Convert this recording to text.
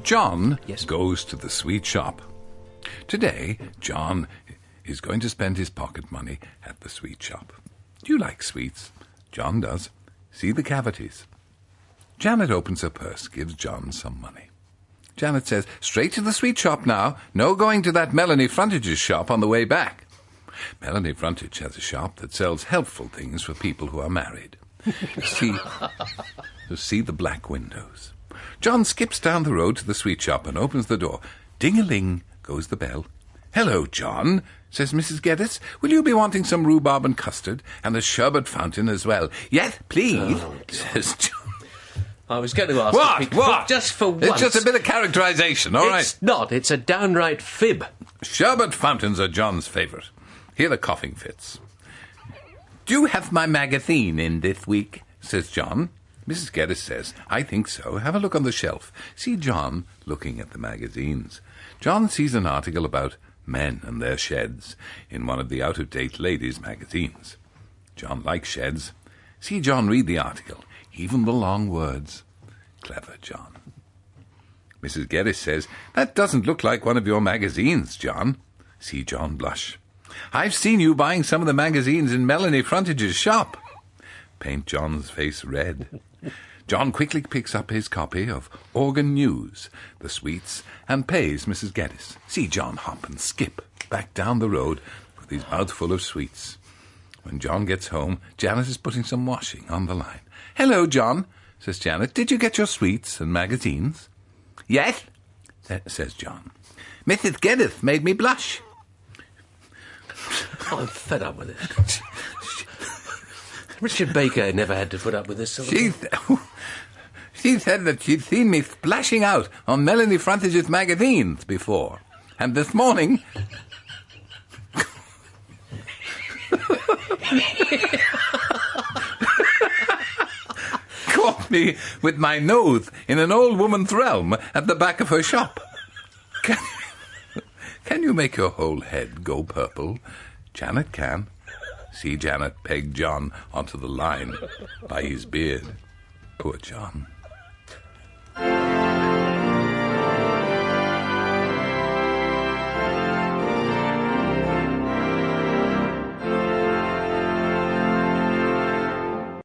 John Yes. goes to the sweet shop. Today, John is going to spend his pocket money at the sweet shop. Do you like sweets? John does. See the cavities. Janet opens her purse, gives John some money. Janet says, "Straight to the sweet shop now. No going to that Melanie Frontage's shop on the way back." Melanie Frontage has a shop that sells helpful things for people who are married. See the black windows. John skips down the road to the sweet shop and opens the door. Ding-a-ling goes the bell. "Hello, John," says Mrs. Geddes. "Will you be wanting some rhubarb and custard and a sherbet fountain as well?" "Yes, please," says John. I was going to ask... What? Just for once. It's just a bit of characterisation, all right? It's not. It's a downright fib. Sherbet fountains are John's favourite. Here the coughing fits. "Do you have my magazine in this week?" says John. Mrs. Geddes says, "I think so. Have a look on the shelf." See John looking at the magazines. John sees an article about men and their sheds in one of the out-of-date ladies' magazines. John likes sheds. See John read the article, even the long words. Clever John. Mrs. Geddes says, "That doesn't look like one of your magazines, John." See John blush. "I've seen you buying some of the magazines in Melanie Frontage's shop." Paint John's face red. John quickly picks up his copy of Organ News, the sweets, and pays Mrs. Geddes. See John hop and skip back down the road with his mouth full of sweets. When John gets home, Janet is putting some washing on the line. "Hello, John," says Janet. "Did you get your sweets and magazines?" "Yes," says John. "Mrs. Geddes made me blush." I'm fed up with it. Richard Baker never had to put up with this sort of thing. She said that she'd seen me splashing out on Melanie Frontage's magazines before. And this morning... caught me with my nose in an old woman's realm at the back of her shop. Can you make your whole head go purple? Janet can. See Janet peg John onto the line by his beard. Poor John.